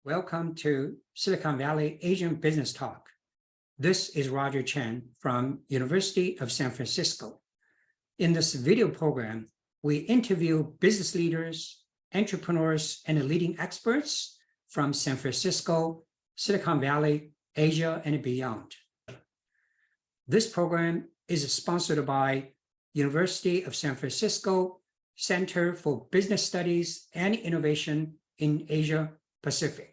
Welcome to Silicon Valley Asian Business Talk. This is Roger Chen from University of San Francisco. In this video program, we interview business leaders, entrepreneurs, and leading experts from San Francisco, Silicon Valley, Asia, and beyond. This program is sponsored by University of San Francisco Center for Business Studies and Innovation in Asia Pacific.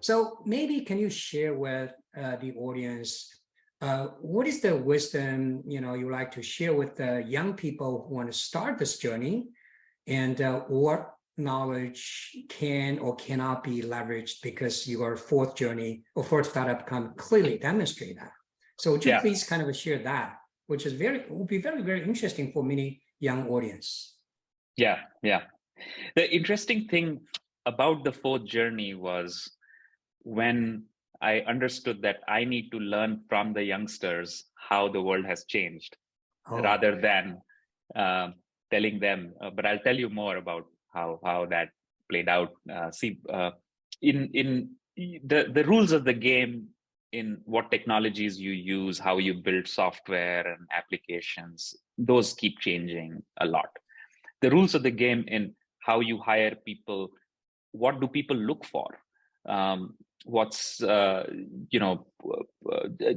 So maybe can you share with the audience what is the wisdom you like to share with the young people who want to start this journey, and what knowledge can or cannot be leveraged because your fourth journey or fourth startup can clearly demonstrate that. So would you please kind of share that, which is will be very, very interesting for many young audience. Yeah. The interesting thing about the fourth journey was when I understood that I need to learn from the youngsters how the world has changed, rather than telling them. But I'll tell you more about how that played out. In the rules of the game, in what technologies you use, how you build software and applications, those keep changing a lot. The rules of the game in how you hire people, what do people look for? What's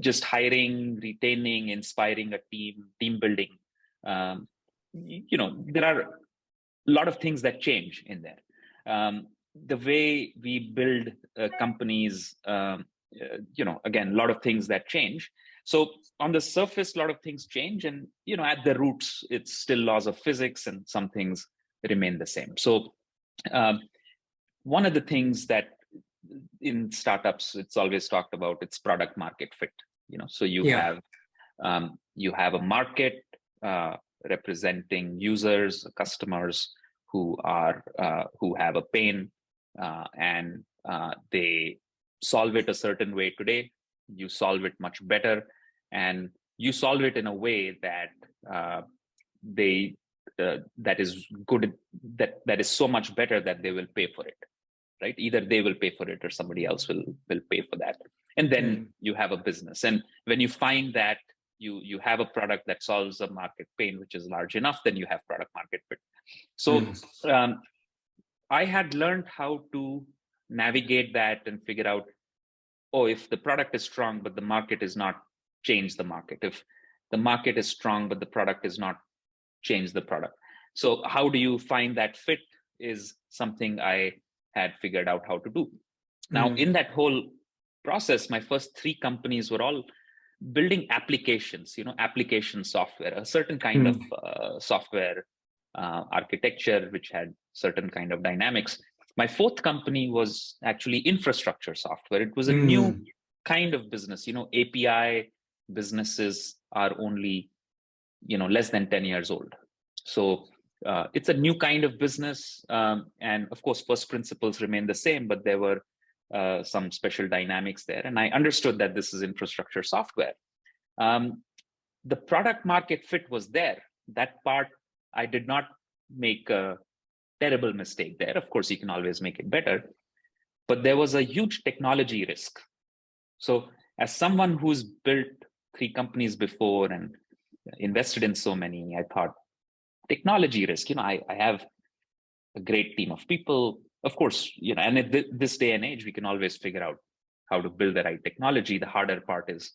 just hiring, retaining, inspiring a team building. There are a lot of things that change in there. The way we build companies, again, a lot of things that change. So on the surface, a lot of things change, and at the roots, it's still laws of physics, and some things remain the same. So one of the things that in startups, it's always talked about, it's product market fit. So you have a market representing users, customers who have a pain, and they solve it a certain way today. You solve it much better, and you solve it in a way that that is good, that is so much better that they will pay for it. Right? Either they will pay for it or somebody else will pay for that. And then you have a business. And when you find that you have a product that solves a market pain, which is large enough, then you have product market fit. So I had learned how to navigate that and figure out, if the product is strong, but the market is not, change the market. If the market is strong, but the product is not, change the product. So how do you find that fit is something I had figured out how to do. Now, in that whole process, my first three companies were all building applications, application software, a certain kind of software architecture, which had certain kind of dynamics. My fourth company was actually infrastructure software. It was a new kind of business. API businesses are only, less than 10 years old. So it's a new kind of business. And of course, first principles remain the same, but there were some special dynamics there. And I understood that this is infrastructure software. The product market fit was there. That part, I did not make a terrible mistake there. Of course, you can always make it better. But there was a huge technology risk. So as someone who's built three companies before and invested in so many, I thought, technology risk, I have a great team of people, of course, and at this day and age, we can always figure out how to build the right technology. The harder part is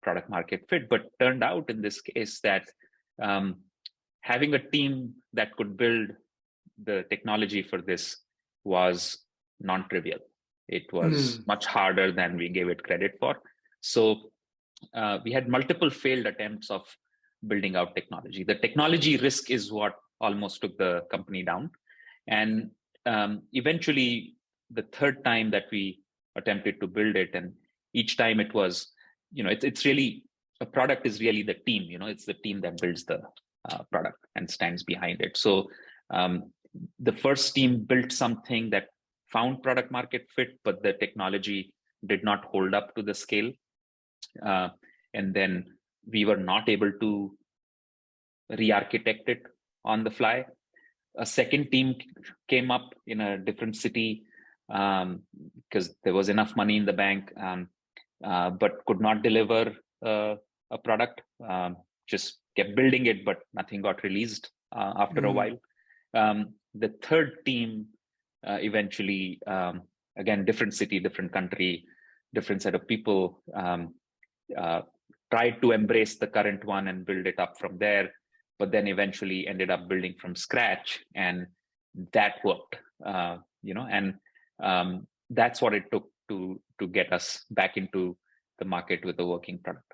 product market fit. But turned out in this case that having a team that could build the technology for this was non-trivial. It was much harder than we gave it credit for. So we had multiple failed attempts of building out technology. The technology risk is what almost took the company down. And eventually, the third time that we attempted to build it, and each time it was, it's really, a product is really the team, it's the team that builds the product and stands behind it. So the first team built something that found product market fit, but the technology did not hold up to the scale. And then we were not able to re-architect it on the fly. A second team came up in a different city because there was enough money in the bank, but could not deliver a product. Just kept building it, but nothing got released after a while. The third team eventually, again, different city, different country, different set of people, tried to embrace the current one and build it up from there, but then eventually ended up building from scratch, and that worked. And that's what it took to get us back into the market with a working product.